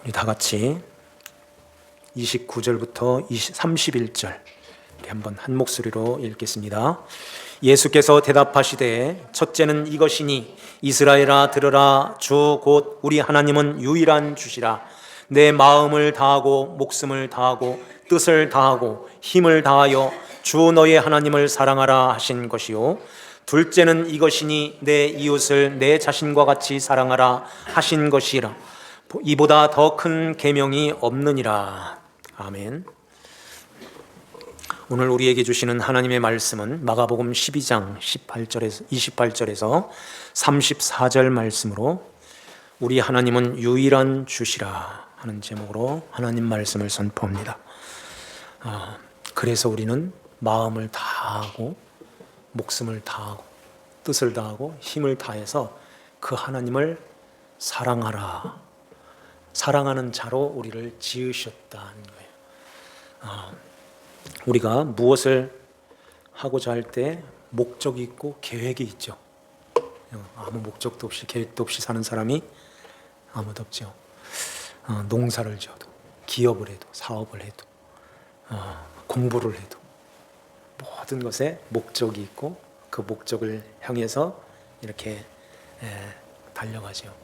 우리 다 같이 29절부터 31절 한번 한 목소리로 읽겠습니다. 예수께서 대답하시되 첫째는 이것이니 이스라엘아 들으라. 주 곧 우리 하나님은 유일한 주시라. 내 마음을 다하고 목숨을 다하고 뜻을 다하고 힘을 다하여 주 너의 하나님을 사랑하라 하신 것이요. 둘째는 이것이니 내 이웃을 내 자신과 같이 사랑하라 하신 것이라. 이보다 더 큰 계명이 없느니라. 아멘. 오늘 우리에게 주시는 하나님의 말씀은 마가복음 12장 28절에서 34절 말씀으로 우리 하나님은 유일한 주시라 하는 제목으로 하나님 말씀을 선포합니다. 그래서 우리는 마음을 다하고 목숨을 다하고 뜻을 다하고 힘을 다해서 그 하나님을 사랑하라. 사랑하는 자로 우리를 지으셨다는 거예요. 우리가 무엇을 하고자 할 때 목적이 있고 계획이 있죠. 아무 목적도 없이 계획도 없이 사는 사람이 아무도 없죠. 농사를 지어도 기업을 해도 사업을 해도 공부를 해도 모든 것에 목적이 있고 그 목적을 향해서 이렇게 달려가죠.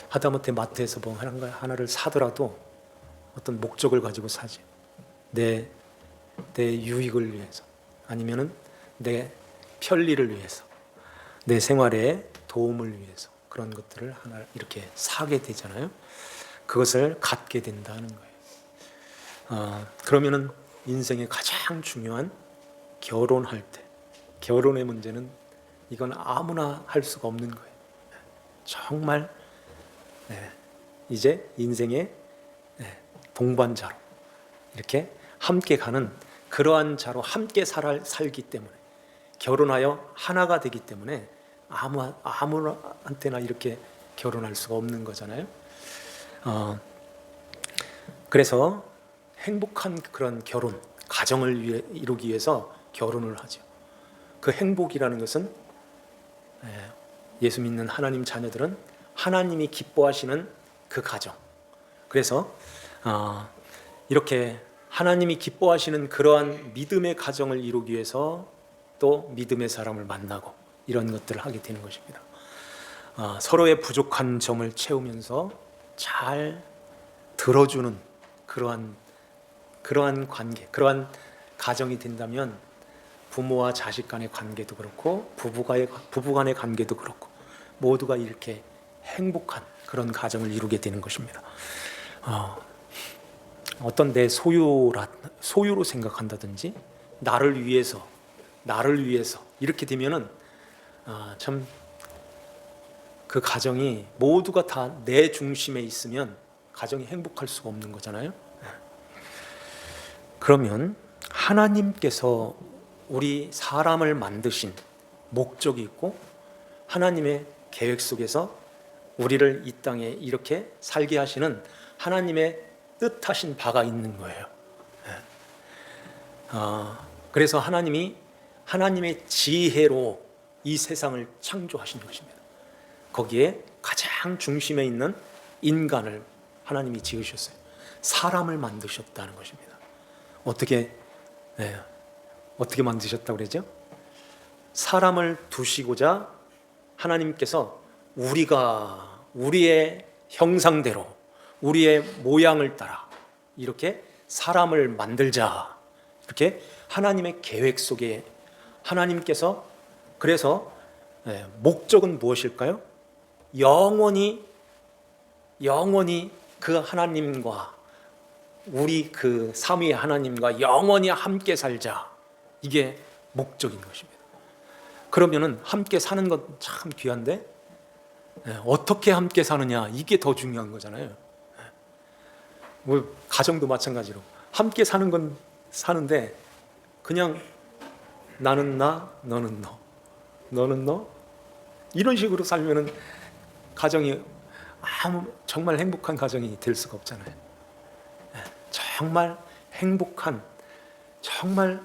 하다못해 마트에서 뭐 하나를 사더라도 어떤 목적을 가지고 사지. 내 유익을 위해서, 아니면은 내 편리를 위해서, 내 생활에 도움을 위해서 그런 것들을 하나 이렇게 사게 되잖아요. 그것을 갖게 된다는 거예요. 그러면은 인생의 가장 중요한 결혼할 때, 결혼의 문제는 이건 아무나 할 수가 없는 거예요. 정말 이제 인생의 동반자로 이렇게 함께 가는 그러한 자로 함께 살기 때문에, 결혼하여 하나가 되기 때문에 아무한테나 이렇게 결혼할 수가 없는 거잖아요. 그래서 행복한 그런 결혼, 가정을 이루기 위해서 결혼을 하죠. 그 행복이라는 것은 예수 믿는 하나님 자녀들은 하나님이 기뻐하시는 그 가정, 그래서 이렇게 하나님이 기뻐하시는 그러한 믿음의 가정을 이루기 위해서 또 믿음의 사람을 만나고 이런 것들을 하게 되는 것입니다. 서로의 부족한 점을 채우면서 잘 들어주는 그러한 관계, 그러한 가정이 된다면 부모와 자식 간의 관계도 그렇고 부부 간의 관계도 그렇고 모두가 이렇게 행복한 그런 가정을 이루게 되는 것입니다. 어떤 내 소유로 생각한다든지 나를 위해서 이렇게 되면은 참 그 가정이 모두가 다 내 중심에 있으면 가정이 행복할 수가 없는 거잖아요. 그러면 하나님께서 우리 사람을 만드신 목적이 있고 하나님의 계획 속에서 우리를 이 땅에 이렇게 살게 하시는 하나님의 뜻하신 바가 있는 거예요. 그래서 하나님의 지혜로 이 세상을 창조하신 것입니다. 거기에 가장 중심에 있는 인간을 하나님이 지으셨어요. 사람을 만드셨다는 것입니다. 어떻게 만드셨다고 그러죠? 사람을 두시고자 하나님께서 우리의 형상대로 우리의 모양을 따라 이렇게 사람을 만들자, 이렇게 하나님의 계획 속에 하나님께서, 그래서 목적은 무엇일까요? 영원히 그 하나님과 우리 그 삼위의 하나님과 영원히 함께 살자, 이게 목적인 것입니다. 그러면은 함께 사는 건 참 귀한데 어떻게 함께 사느냐, 이게 더 중요한 거잖아요. 가정도 마찬가지로 함께 사는 건 사는데 그냥 나는 나, 너는 너, 너는 너, 이런 식으로 살면은 가정이 정말 행복한 가정이 될 수가 없잖아요. 정말 행복한, 정말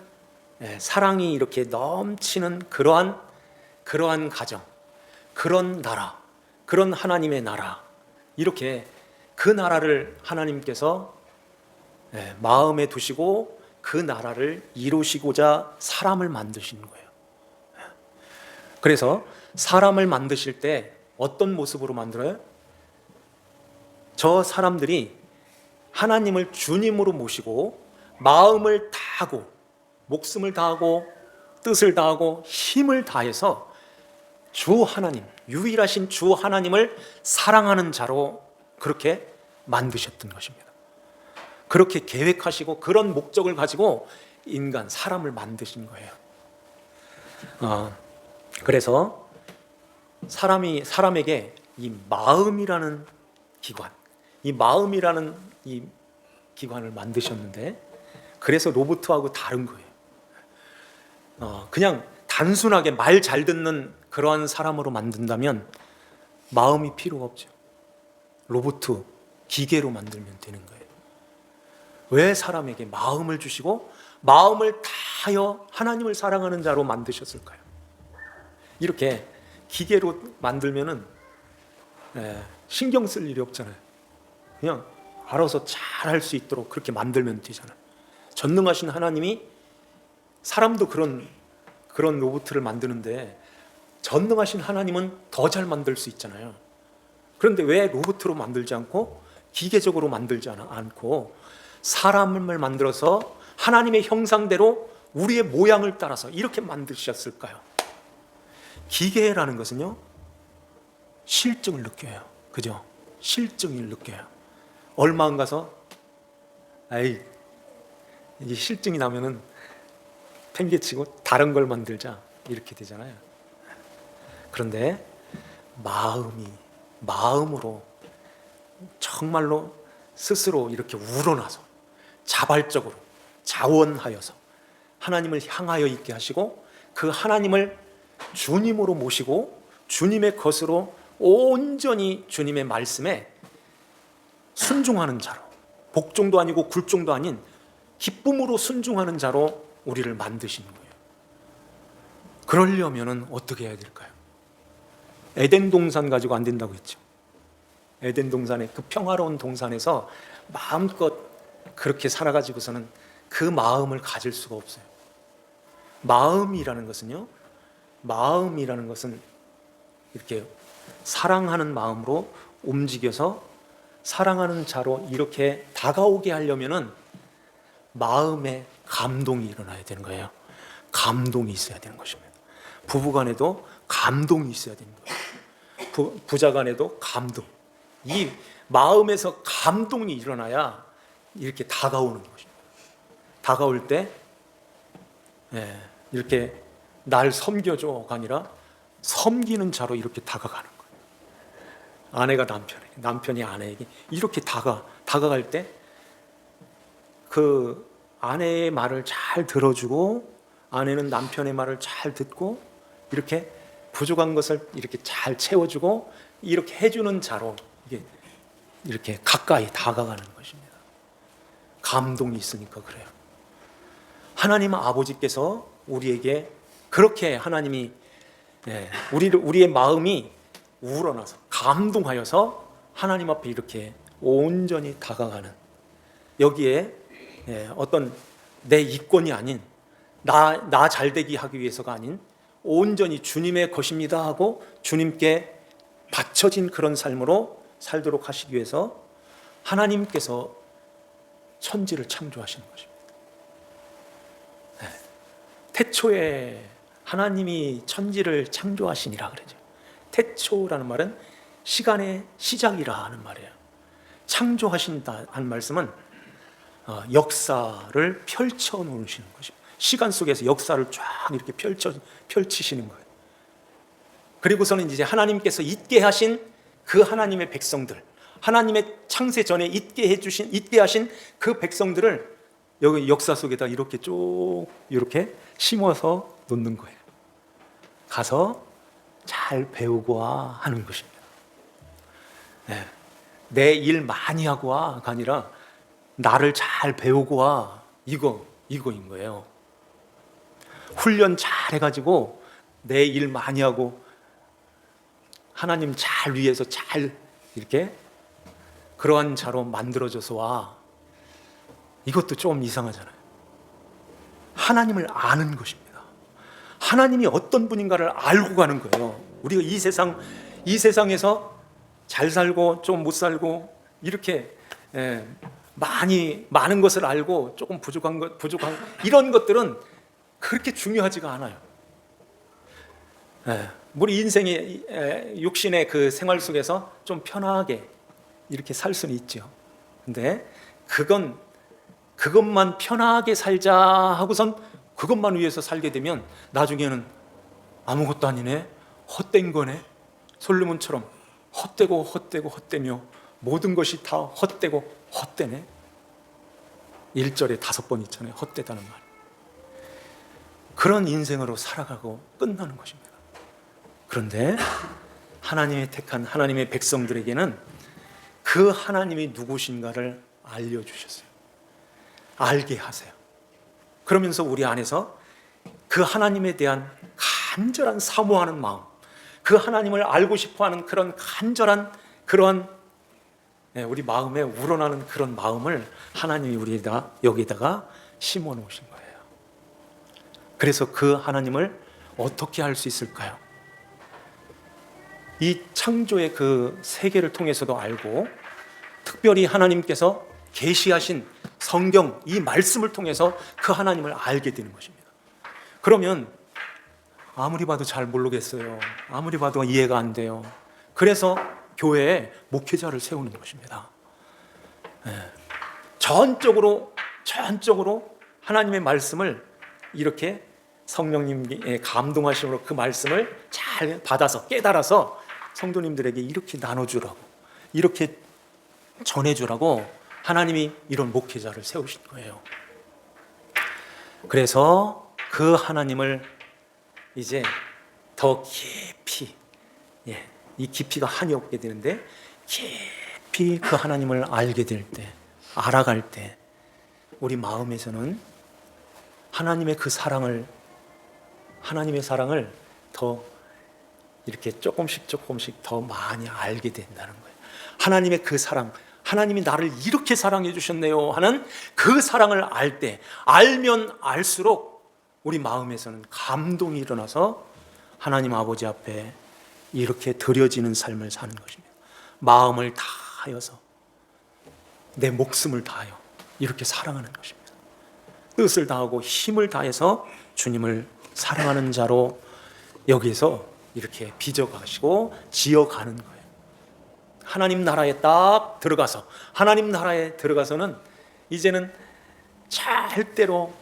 사랑이 이렇게 넘치는 그러한 가정, 그런 나라, 그런 하나님의 나라, 이렇게 그 나라를 하나님께서 마음에 두시고 그 나라를 이루시고자 사람을 만드신 거예요. 그래서 사람을 만드실 때 어떤 모습으로 만들어요? 저 사람들이 하나님을 주님으로 모시고 마음을 다하고 목숨을 다하고 뜻을 다하고 힘을 다해서 주 하나님, 유일하신 주 하나님을 사랑하는 자로 그렇게 만드셨던 것입니다. 그렇게 계획하시고 그런 목적을 가지고 인간, 사람을 만드신 거예요. 그래서 사람에게 이 마음이라는 기관, 이 마음이라는 이 기관을 만드셨는데, 그래서 로봇하고 다른 거예요. 그냥 단순하게 말 잘 듣는 그러한 사람으로 만든다면 마음이 필요가 없죠. 로봇, 기계로 만들면 되는 거예요. 왜 사람에게 마음을 주시고 마음을 다하여 하나님을 사랑하는 자로 만드셨을까요? 이렇게 기계로 만들면은 신경 쓸 일이 없잖아요. 그냥 알아서 잘 할 수 있도록 그렇게 만들면 되잖아요. 전능하신 하나님이 사람도 그런 로봇을 만드는데 전능하신 하나님은 더 잘 만들 수 있잖아요. 그런데 왜 로봇으로 만들지 않고 기계적으로 만들지 않고 사람을 만들어서 하나님의 형상대로 우리의 모양을 따라서 이렇게 만드셨을까요? 기계라는 것은요, 실증을 느껴요. 그죠? 실증을 느껴요. 얼마 안 가서 이게 실증이 나면은 팽개치고 다른 걸 만들자 이렇게 되잖아요. 그런데 마음으로 정말로 스스로 이렇게 우러나서 자발적으로 자원하여서 하나님을 향하여 있게 하시고 그 하나님을 주님으로 모시고 주님의 것으로 온전히 주님의 말씀에 순종하는 자로, 복종도 아니고 굴종도 아닌 기쁨으로 순종하는 자로 우리를 만드신 거예요. 그러려면 어떻게 해야 될까요? 에덴 동산 가지고 안 된다고 했죠. 에덴 동산에, 그 평화로운 동산에서 마음껏 그렇게 살아가지고서는 그 마음을 가질 수가 없어요. 마음이라는 것은 이렇게 사랑하는 마음으로 움직여서 사랑하는 자로 이렇게 다가오게 하려면은 마음에 감동이 일어나야 되는 거예요. 감동이 있어야 되는 것입니다. 부부간에도 감동이 있어야 되는 거예요. 부자간에도 감동. 이 마음에서 감동이 일어나야 이렇게 다가오는 것입니다. 다가올 때 이렇게 날 섬겨줘가 아니라 섬기는 자로 이렇게 다가가는 거예요. 아내가 남편에게, 남편이 아내에게 이렇게 다가갈 때 그 아내의 말을 잘 들어주고 아내는 남편의 말을 잘 듣고 이렇게 부족한 것을 이렇게 잘 채워주고 이렇게 해주는 자로 이렇게 가까이 다가가는 것입니다. 감동이 있으니까 그래요. 하나님 아버지께서 우리에게 그렇게 하나님이 우리의 마음이 우러나서 감동하여서 하나님 앞에 이렇게 온전히 다가가는, 여기에 어떤 내 이권이 아닌 나 잘되기 하기 위해서가 아닌 온전히 주님의 것입니다 하고 주님께 바쳐진 그런 삶으로 살도록 하시기 위해서 하나님께서 천지를 창조하시는 것입니다. 태초에 하나님이 천지를 창조하시니라 그러죠. 태초라는 말은 시간의 시작이라 하는 말이에요. 창조하신다는 말씀은 역사를 펼쳐 놓으시는 것입니다. 시간 속에서 역사를 쫙 이렇게 펼치시는 거예요. 그리고서는 이제 하나님께서 있게 하신 그 하나님의 백성들, 하나님의 창세 전에 있게 하신 그 백성들을 여기 역사 속에다 이렇게 쭉 이렇게 심어서 놓는 거예요. 가서 잘 배우고 와 하는 것입니다. 내 일 많이 하고 와가 아니라 나를 잘 배우고 와, 이거인 거예요. 훈련 잘 해가지고 내 일 많이 하고 하나님 잘 위해서 잘 이렇게 그러한 자로 만들어져서 와. 이것도 좀 이상하잖아요. 하나님을 아는 것입니다. 하나님이 어떤 분인가를 알고 가는 거예요. 우리가 이 세상에서 잘 살고 좀 못 살고 이렇게 많은 것을 알고 조금 부족한 이런 것들은 그렇게 중요하지가 않아요. 우리 인생의 육신의 그 생활 속에서 좀 편하게 이렇게 살 수는 있죠. 근데 그것만 편하게 살자 하고선 그것만 위해서 살게 되면 나중에는 아무것도 아니네, 헛된 거네. 솔로몬처럼 헛되고 헛되고 헛되며 모든 것이 다 헛되고 헛되네. 1절에 5번 있잖아요. 헛되다는 말. 그런 인생으로 살아가고 끝나는 것입니다. 그런데 하나님의 택한 하나님의 백성들에게는 그 하나님이 누구신가를 알려주셨어요. 알게 하세요. 그러면서 우리 안에서 그 하나님에 대한 간절한 사모하는 마음, 그 하나님을 알고 싶어하는 그런 간절한 그러한 우리 마음에 우러나는 그런 마음을 하나님이 우리에다 여기다가 심어 놓으신 거예요. 그래서 그 하나님을 어떻게 알 수 있을까요? 이 창조의 그 세계를 통해서도 알고, 특별히 하나님께서 계시하신 성경 이 말씀을 통해서 그 하나님을 알게 되는 것입니다. 그러면 아무리 봐도 잘 모르겠어요. 아무리 봐도 이해가 안 돼요. 그래서 교회에 목회자를 세우는 것입니다. 전적으로 하나님의 말씀을 이렇게 성령님의 감동하심으로 그 말씀을 잘 받아서 깨달아서 성도님들에게 이렇게 나눠주라고, 이렇게 전해주라고 하나님이 이런 목회자를 세우신 거예요. 그래서 그 하나님을 이제 더 깊이, 이 깊이가 한이 없게 되는데, 깊이 그 하나님을 알게 될 때, 알아갈 때 우리 마음에서는 하나님의 그 사랑을, 하나님의 사랑을 더 이렇게 조금씩 더 많이 알게 된다는 거예요. 하나님의 그 사랑, 하나님이 나를 이렇게 사랑해 주셨네요 하는 그 사랑을 알 때, 알면 알수록 우리 마음에서는 감동이 일어나서 하나님 아버지 앞에 이렇게 드려지는 삶을 사는 것입니다. 마음을 다하여서, 내 목숨을 다하여 이렇게 사랑하는 것입니다. 뜻을 다하고 힘을 다해서 주님을 사랑하는 자로 여기서 이렇게 빚어가시고 지어가는 거예요. 하나님 나라에 딱 들어가서, 하나님 나라에 들어가서는 이제는 절대로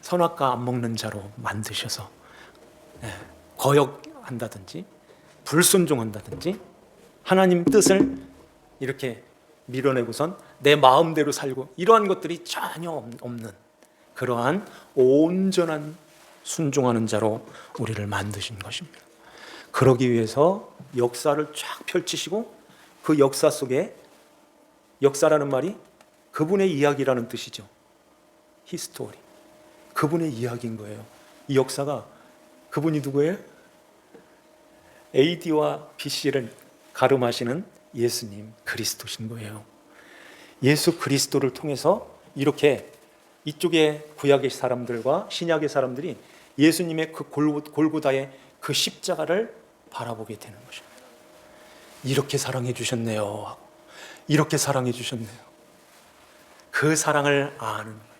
선악과 안 먹는 자로 만드셔서 거역한다든지 불순종한다든지 하나님 뜻을 이렇게 밀어내고선 내 마음대로 살고 이러한 것들이 전혀 없는 그러한 온전한 순종하는 자로 우리를 만드신 것입니다. 그러기 위해서 역사를 쫙 펼치시고, 그 역사 속에, 역사라는 말이 그분의 이야기라는 뜻이죠. 히스토리, 그분의 이야기인 거예요. 이 역사가 그분이 누구예요? AD와 BC를 가름하시는 예수님 그리스도신 거예요. 예수 그리스도를 통해서 이렇게 이쪽의 구약의 사람들과 신약의 사람들이 예수님의 그 골고다의 그 십자가를 바라보게 되는 것입니다. 이렇게 사랑해 주셨네요. 이렇게 사랑해 주셨네요. 그 사랑을 아는 거예요.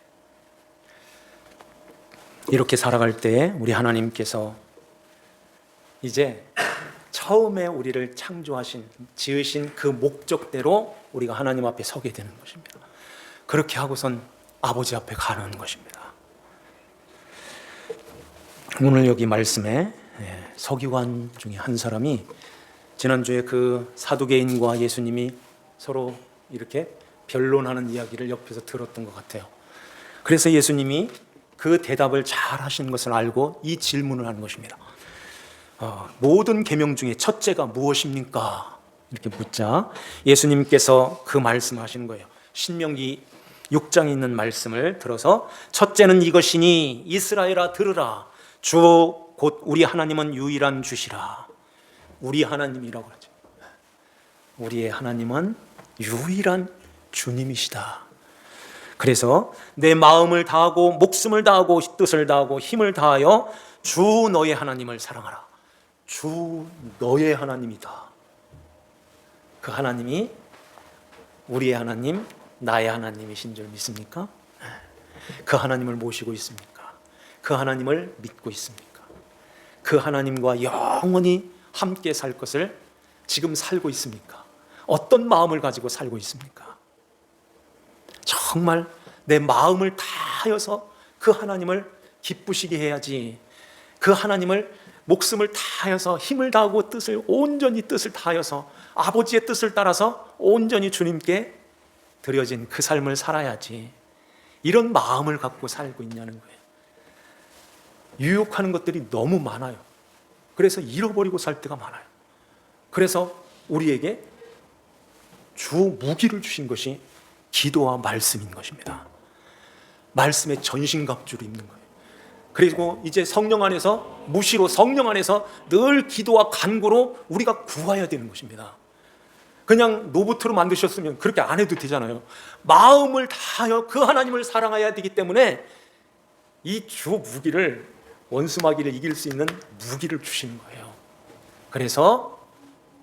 이렇게 살아갈 때 우리 하나님께서 이제 처음에 우리를 창조하신, 지으신 그 목적대로 우리가 하나님 앞에 서게 되는 것입니다. 그렇게 하고선 아버지 앞에 가는 것입니다. 오늘 여기 말씀에 서기관 중에 한 사람이 지난주에 그 사두개인과 예수님이 서로 이렇게 변론하는 이야기를 옆에서 들었던 것 같아요. 그래서 예수님이 그 대답을 잘 하시는 것을 알고 이 질문을 하는 것입니다. 모든 계명 중에 첫째가 무엇입니까? 이렇게 묻자 예수님께서 그 말씀하시는 거예요. 신명기 6장에 있는 말씀을 들어서 첫째는 이것이니 이스라엘아 들으라. 주 곧 우리 하나님은 유일한 주시라. 우리 하나님이라고 하죠. 우리의 하나님은 유일한 주님이시다. 그래서 내 마음을 다하고 목숨을 다하고 뜻을 다하고 힘을 다하여 주 너의 하나님을 사랑하라. 주 너의 하나님이다. 그 하나님이 우리의 하나님, 나의 하나님이신 줄 믿습니까? 그 하나님을 모시고 있습니까? 그 하나님을 믿고 있습니까? 그 하나님과 영원히 함께 살 것을 지금 살고 있습니까? 어떤 마음을 가지고 살고 있습니까? 정말 내 마음을 다하여서 그 하나님을 기쁘시게 해야지. 그 하나님을 목숨을 다하여서 힘을 다하고 온전히 뜻을 다하여서 아버지의 뜻을 따라서 온전히 주님께 드려진 그 삶을 살아야지. 이런 마음을 갖고 살고 있냐는 거예요. 유혹하는 것들이 너무 많아요. 그래서 잃어버리고 살 때가 많아요. 그래서 우리에게 주 무기를 주신 것이 기도와 말씀인 것입니다. 말씀의 전신갑주를 입는 거예요. 그리고 이제 성령 안에서 무시로 성령 안에서 늘 기도와 간구로 우리가 구해야 되는 것입니다. 그냥 로봇으로 만드셨으면 그렇게 안 해도 되잖아요. 마음을 다하여 그 하나님을 사랑해야 되기 때문에 이 주 무기를, 원수 마귀를 이길 수 있는 무기를 주시는 거예요. 그래서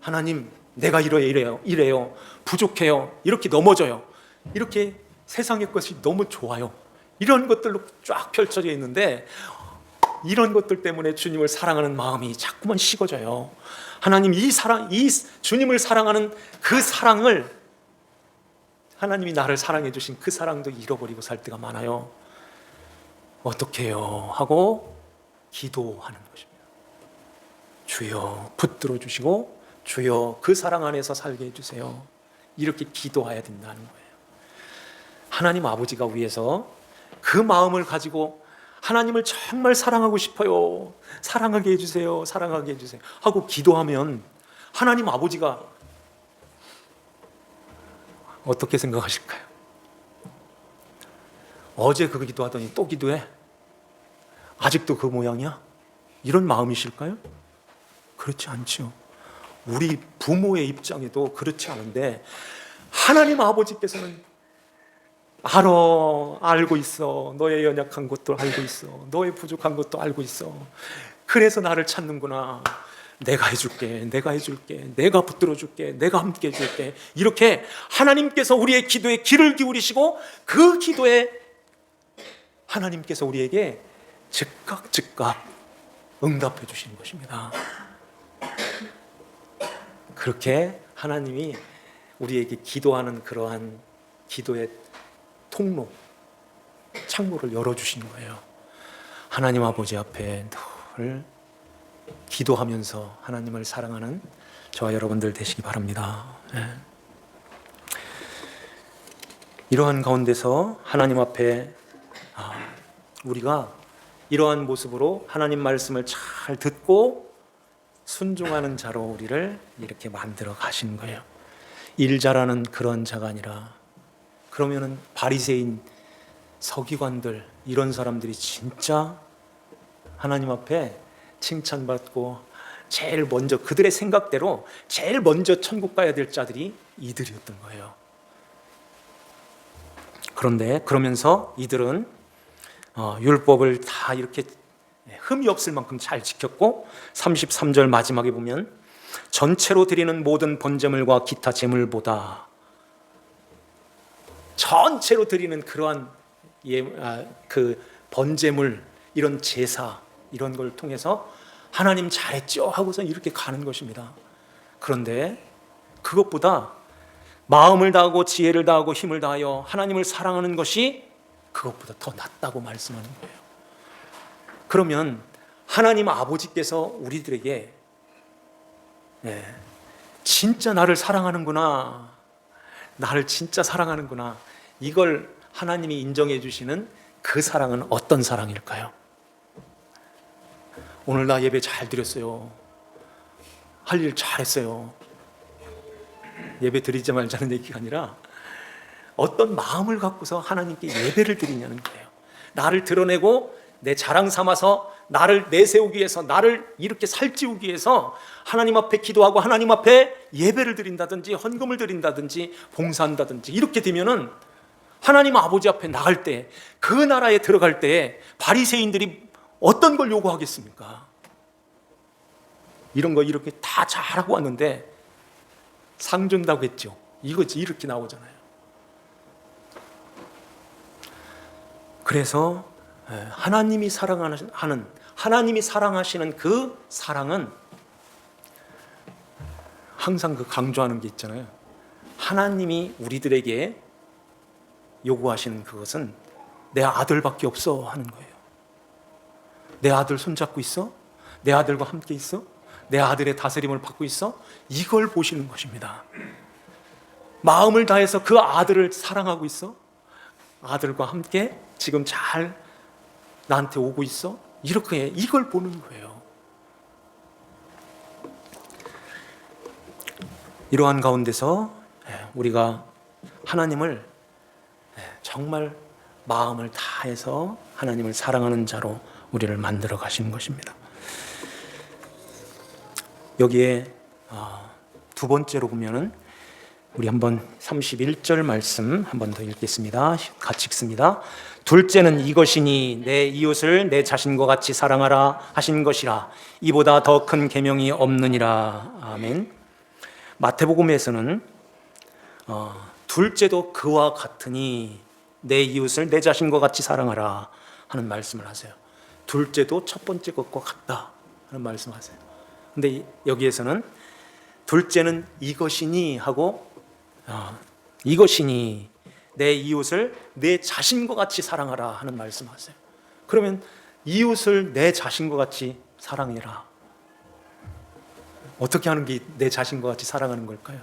하나님, 내가 이래요, 부족해요, 이렇게 넘어져요, 이렇게 세상의 것이 너무 좋아요, 이런 것들로 쫙 펼쳐져 있는데 이런 것들 때문에 주님을 사랑하는 마음이 자꾸만 식어져요. 하나님, 이 주님을 사랑하는 그 사랑을, 하나님이 나를 사랑해 주신 그 사랑도 잃어버리고 살 때가 많아요. 어떻게 해요? 하고 기도하는 것입니다. 주여 붙들어 주시고 주여 그 사랑 안에서 살게 해주세요. 이렇게 기도해야 된다는 거예요. 하나님 아버지가 위해서 그 마음을 가지고 하나님을 정말 사랑하고 싶어요, 사랑하게 해주세요, 사랑하게 해주세요 하고 기도하면 하나님 아버지가 어떻게 생각하실까요? 어제 그 기도하더니 또 기도해? 아직도 그 모양이야? 이런 마음이실까요? 그렇지 않죠. 우리 부모의 입장에도 그렇지 않은데 하나님 아버지께서는 알고 있어. 너의 연약한 것도 알고 있어. 너의 부족한 것도 알고 있어. 그래서 나를 찾는구나. 내가 해줄게, 내가 붙들어줄게, 내가 함께 해줄게. 이렇게 하나님께서 우리의 기도에 귀를 기울이시고 그 기도에 하나님께서 우리에게 즉각 응답해 주시는 것입니다. 그렇게 하나님이 우리에게 기도하는 그러한 기도의 통로, 창문을 열어주시는 거예요. 하나님 아버지 앞에 늘 기도하면서 하나님을 사랑하는 저와 여러분들 되시기 바랍니다. 이러한 가운데서 하나님 앞에 우리가 이러한 모습으로 하나님 말씀을 잘 듣고 순종하는 자로 우리를 이렇게 만들어 가시는 거예요. 일 잘하는 그런 자가 아니라, 그러면은 바리새인, 서기관들, 이런 사람들이 진짜 하나님 앞에 칭찬받고 제일 먼저 그들의 생각대로 제일 먼저 천국 가야 될 자들이 이들이었던 거예요. 그런데 그러면서 이들은 율법을 다 이렇게 흠이 없을 만큼 잘 지켰고 33절 마지막에 보면 전체로 드리는 모든 번제물과 기타 제물보다, 전체로 드리는 그러한 그 번제물, 이런 제사, 이런 걸 통해서 하나님 잘했죠 하고서 이렇게 가는 것입니다. 그런데 그것보다 마음을 다하고 지혜를 다하고 힘을 다하여 하나님을 사랑하는 것이 그것보다 더 낫다고 말씀하는 거예요. 그러면 하나님 아버지께서 우리들에게 진짜 나를 사랑하는구나, 나를 진짜 사랑하는구나, 이걸 하나님이 인정해 주시는 그 사랑은 어떤 사랑일까요? 오늘 나 예배 잘 드렸어요, 할 일 잘했어요, 예배 드리지 말자는 얘기가 아니라 어떤 마음을 갖고서 하나님께 예배를 드리냐는 거예요. 나를 드러내고 내 자랑 삼아서 나를 내세우기 위해서, 나를 이렇게 살찌우기 위해서 하나님 앞에 기도하고 하나님 앞에 예배를 드린다든지 헌금을 드린다든지 봉사한다든지 이렇게 되면은 하나님 아버지 앞에 나갈 때, 그 나라에 들어갈 때 바리새인들이 어떤 걸 요구하겠습니까? 이런 거 이렇게 다 잘하고 왔는데 상 준다고 했죠. 이거지, 이렇게 나오잖아요. 그래서 하나님이 하나님이 사랑하시는 그 사랑은 항상 그 강조하는 게 있잖아요. 하나님이 우리들에게 요구하시는 그것은 내 아들밖에 없어 하는 거예요. 내 아들 손잡고 있어? 내 아들과 함께 있어? 내 아들의 다스림을 받고 있어? 이걸 보시는 것입니다. 마음을 다해서 그 아들을 사랑하고 있어? 아들과 함께 지금 잘 나한테 오고 있어? 이렇게 이걸 보는 거예요. 이러한 가운데서 우리가 하나님을 정말 마음을 다해서 하나님을 사랑하는 자로 우리를 만들어 가시는 것입니다. 여기에 두 번째로 보면은 우리 한번 31절 말씀 한 번 더 읽겠습니다. 같이 읽습니다. 둘째는 이것이니 내 이웃을 내 자신과 같이 사랑하라 하신 것이라. 이보다 더 큰 계명이 없느니라. 아멘. 마태복음에서는 둘째도 그와 같으니 내 이웃을 내 자신과 같이 사랑하라 하는 말씀을 하세요. 둘째도 첫 번째 것과 같다 하는 말씀하세요. 근데 여기에서는 둘째는 이것이니 하고 이것이니 내 이웃을 내 자신과 같이 사랑하라 하는 말씀하세요. 그러면 이웃을 내 자신과 같이 사랑해라. 어떻게 하는 게 내 자신과 같이 사랑하는 걸까요?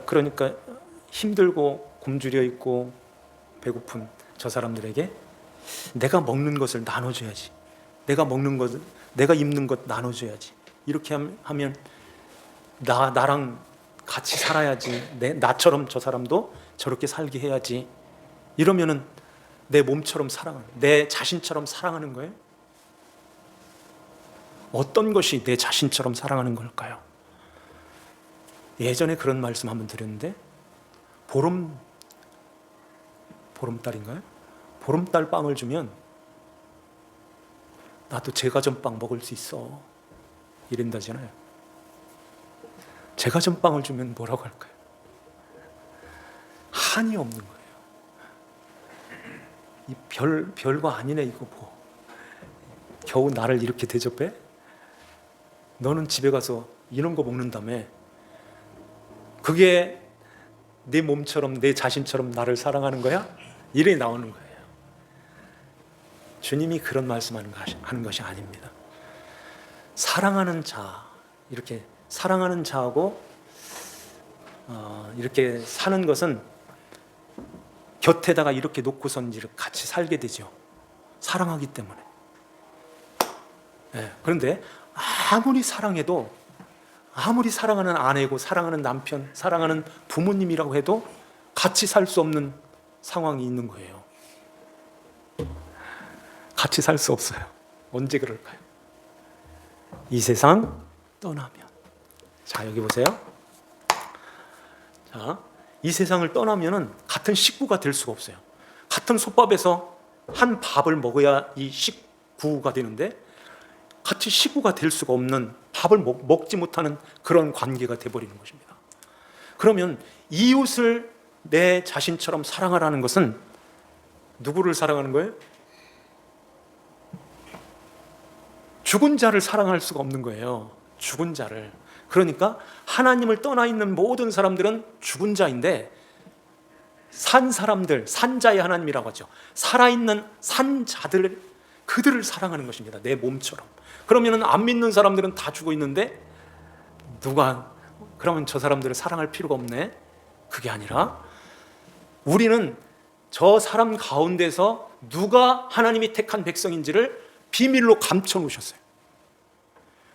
그러니까 힘들고 굶주려 있고 배고픈 저 사람들에게 내가 먹는 것을 나눠줘야지. 내가 먹는 것, 내가 입는 것 나눠줘야지. 이렇게 하면 나랑 같이 살아야지. 나처럼 저 사람도 저렇게 살게 해야지. 이러면은 내 몸처럼 내 자신처럼 사랑하는 거예요? 어떤 것이 내 자신처럼 사랑하는 걸까요? 예전에 그런 말씀 한번 드렸는데 보름달인가요? 보름달 빵을 주면 나도 제과점빵 먹을 수 있어 이런다잖아요. 제과점빵을 주면 뭐라고 할까요? 한이 없는 거예요. 이 별거 아니네 이거 뭐. 겨우 나를 이렇게 대접해? 너는 집에 가서 이런 거 먹는다며. 그게 내 몸처럼 내 자신처럼 나를 사랑하는 거야? 이래 나오는 거예요. 주님이 그런 말씀하는 것이 아닙니다. 사랑하는 자, 이렇게 사랑하는 자하고 이렇게 사는 것은 곁에다가 이렇게 놓고선 같이 살게 되죠. 사랑하기 때문에. 그런데 아무리 사랑해도, 아무리 사랑하는 아내고 사랑하는 남편, 사랑하는 부모님이라고 해도 같이 살 수 없는 상황이 있는 거예요. 같이 살 수 없어요. 언제 그럴까요? 이 세상 떠나면. 자, 여기 보세요. 자, 이 세상을 떠나면은 같은 식구가 될 수가 없어요. 같은 솥밥에서 한 밥을 먹어야 이 식구가 되는데 같이 식구가 될 수가 없는, 밥을 먹지 못하는 그런 관계가 돼버리는 것입니다. 그러면 이웃을 내 자신처럼 사랑하라는 것은 누구를 사랑하는 거예요? 죽은 자를 사랑할 수가 없는 거예요. 죽은 자를. 그러니까 하나님을 떠나 있는 모든 사람들은 죽은 자인데, 산 사람들, 산자의 하나님이라고 하죠. 살아있는 산자들, 그들을 사랑하는 것입니다. 내 몸처럼. 그러면 안 믿는 사람들은 다 죽어 있는데 그러면 저 사람들을 사랑할 필요가 없네. 그게 아니라 우리는 저 사람 가운데서 누가 하나님이 택한 백성인지를 비밀로 감춰 놓으셨어요.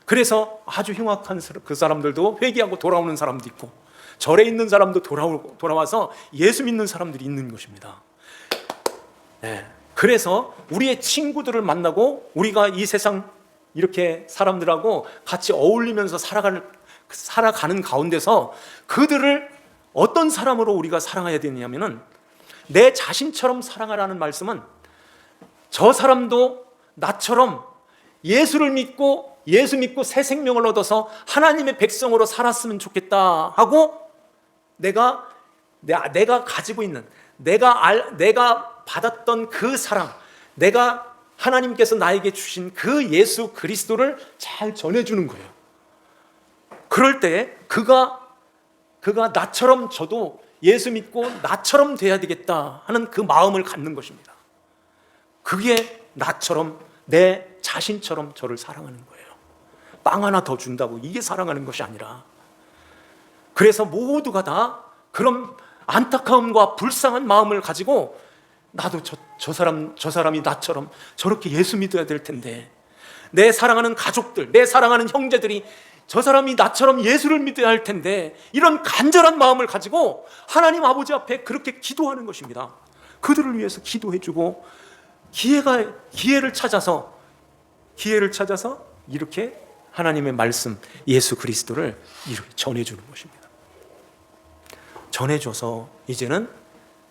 그래서 아주 흉악한 그 사람들도 회개하고 돌아오는 사람도 있고, 절에 있는 사람도 돌아와서 예수 믿는 사람들이 있는 것입니다. 그래서 우리의 친구들을 만나고 우리가 이 세상 이렇게 사람들하고 같이 어울리면서 살아가는 가운데서 그들을 어떤 사람으로 우리가 사랑해야 되느냐면은, 내 자신처럼 사랑하라는 말씀은 저 사람도 나처럼 예수를 믿고 예수 믿고 새 생명을 얻어서 하나님의 백성으로 살았으면 좋겠다 하고, 내가 가지고 있는 내가 받았던 그 사랑, 내가 하나님께서 나에게 주신 그 예수 그리스도를 잘 전해주는 거예요. 그럴 때 그가 나처럼 저도 예수 믿고 나처럼 돼야 되겠다 하는 그 마음을 갖는 것입니다. 그게 나처럼, 내 자신처럼 저를 사랑하는 거예요. 빵 하나 더 준다고 이게 사랑하는 것이 아니라, 그래서 모두가 다 그런 안타까움과 불쌍한 마음을 가지고, 나도 저 사람이 나처럼 저렇게 예수 믿어야 될 텐데, 내 사랑하는 가족들, 내 사랑하는 형제들이 저 사람이 나처럼 예수를 믿어야 할 텐데, 이런 간절한 마음을 가지고 하나님 아버지 앞에 그렇게 기도하는 것입니다. 그들을 위해서 기도해주고, 기회를 찾아서 이렇게 하나님의 말씀 예수 그리스도를 이렇게 전해주는 것입니다. 전해줘서 이제는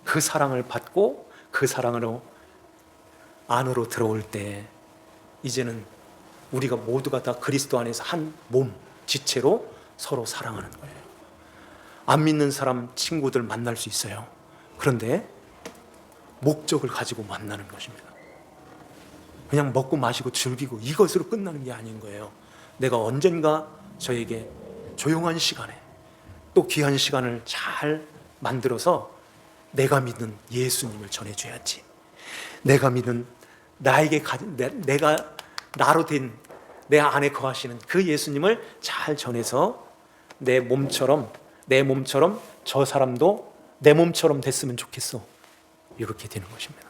그 사랑을 받고 그 사랑으로 안으로 들어올 때, 이제는 우리가 모두가 다 그리스도 안에서 한 몸, 지체로 서로 사랑하는 거예요. 안 믿는 사람 친구들 만날 수 있어요. 그런데 목적을 가지고 만나는 것입니다. 그냥 먹고 마시고 즐기고 이것으로 끝나는 게 아닌 거예요. 내가 언젠가 저에게 조용한 시간에 또 귀한 시간을 잘 만들어서 내가 믿는 예수님을 전해줘야지. 내가 믿는 내가 나로 된 내 안에 거하시는 그 예수님을 잘 전해서 내 몸처럼 저 사람도 내 몸처럼 됐으면 좋겠어. 이렇게 되는 것입니다.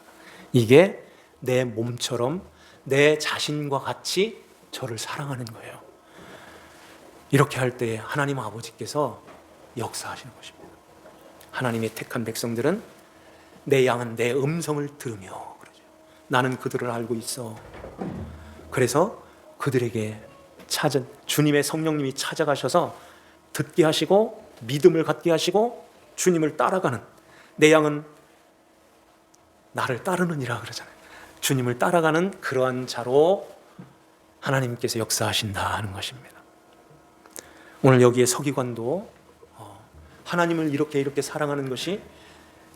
이게 내 몸처럼 내 자신과 같이 저를 사랑하는 거예요. 이렇게 할 때 하나님 아버지께서 역사하시는 것입니다. 하나님의 택한 백성들은 내 양은 내 음성을 들으며 그러죠. 나는 그들을 알고 있어. 그래서 그들에게 주님의 성령님이 찾아가셔서 듣게 하시고 믿음을 갖게 하시고 주님을 따라가는, 내 양은 나를 따르느니라 그러잖아요. 주님을 따라가는 그러한 자로 하나님께서 역사하신다 하는 것입니다. 오늘 여기에 서기관도 하나님을 이렇게 사랑하는 것이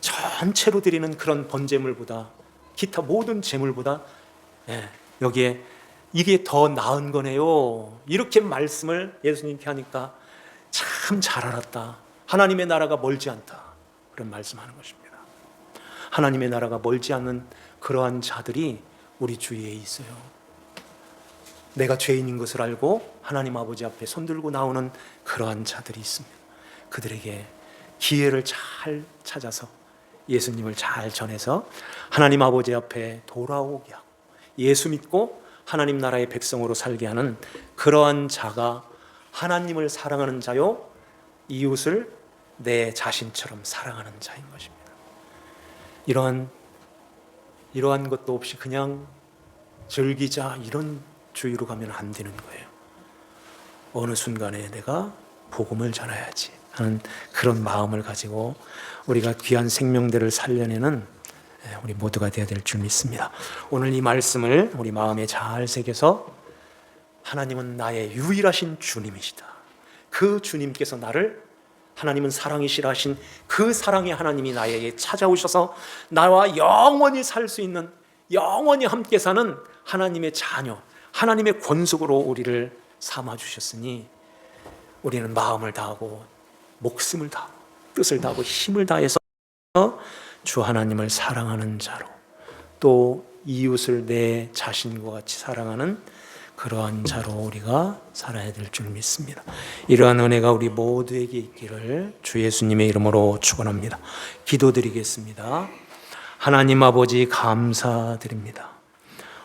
전체로 드리는 그런 번제물보다, 기타 모든 제물보다 여기에 이게 더 나은 거네요. 이렇게 말씀을 예수님께 하니까 참 잘 알았다. 하나님의 나라가 멀지 않다. 그런 말씀하는 것입니다. 하나님의 나라가 멀지 않는 그러한 자들이 우리 주위에 있어요. 내가 죄인인 것을 알고 하나님 아버지 앞에 손들고 나오는 그러한 자들이 있습니다. 그들에게 기회를 잘 찾아서 예수님을 잘 전해서 하나님 아버지 앞에 돌아오게 하고 예수 믿고 하나님 나라의 백성으로 살게 하는 그러한 자가 하나님을 사랑하는 자요, 이웃을 내 자신처럼 사랑하는 자인 것입니다. 이러한 것도 없이 그냥 즐기자 이런 주의로 가면 안 되는 거예요. 어느 순간에 내가 복음을 전해야지 하는 그런 마음을 가지고 우리가 귀한 생명들을 살려내는 우리 모두가 되어야 될 줄 믿습니다. 오늘 이 말씀을 우리 마음에 잘 새겨서, 하나님은 나의 유일하신 주님이시다. 그 주님께서 하나님은 사랑이시라 하신 그 사랑의 하나님이 나에게 찾아오셔서 나와 영원히 살 수 있는, 영원히 함께 사는 하나님의 자녀, 하나님의 권속으로 우리를 삼아주셨으니 우리는 마음을 다하고 목숨을 다하고 뜻을 다하고 힘을 다해서 주 하나님을 사랑하는 자로, 또 이웃을 내 자신과 같이 사랑하는 그러한 자로 우리가 살아야 될 줄 믿습니다. 이러한 은혜가 우리 모두에게 있기를 주 예수님의 이름으로 축원합니다. 기도드리겠습니다. 하나님 아버지 감사드립니다.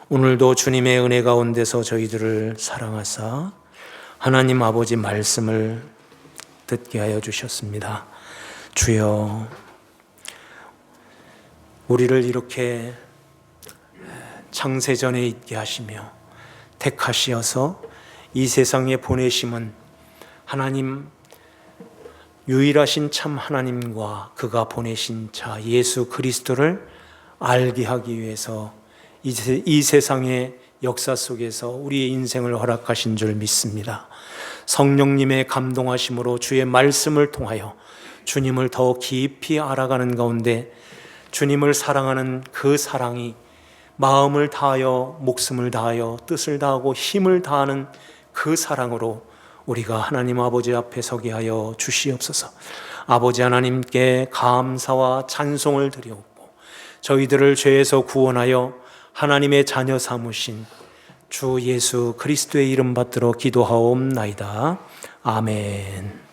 오늘도 주님의 은혜 가운데서 저희들을 사랑하사 하나님 아버지 말씀을 듣게 하여 주셨습니다. 주여, 우리를 이렇게 창세전에 있게 하시며 택하시어서 이 세상에 보내심은 하나님 유일하신 참 하나님과 그가 보내신 자 예수 그리스도를 알게 하기 위해서 이 세상의 역사 속에서 우리의 인생을 허락하신 줄 믿습니다. 성령님의 감동하심으로 주의 말씀을 통하여 주님을 더 깊이 알아가는 가운데 주님을 사랑하는 그 사랑이 마음을 다하여 목숨을 다하여 뜻을 다하고 힘을 다하는 그 사랑으로 우리가 하나님 아버지 앞에 서게 하여 주시옵소서. 아버지 하나님께 감사와 찬송을 드리옵고 저희들을 죄에서 구원하여 하나님의 자녀 삼으신 주 예수 그리스도의 이름 받들어 기도하옵나이다. 아멘.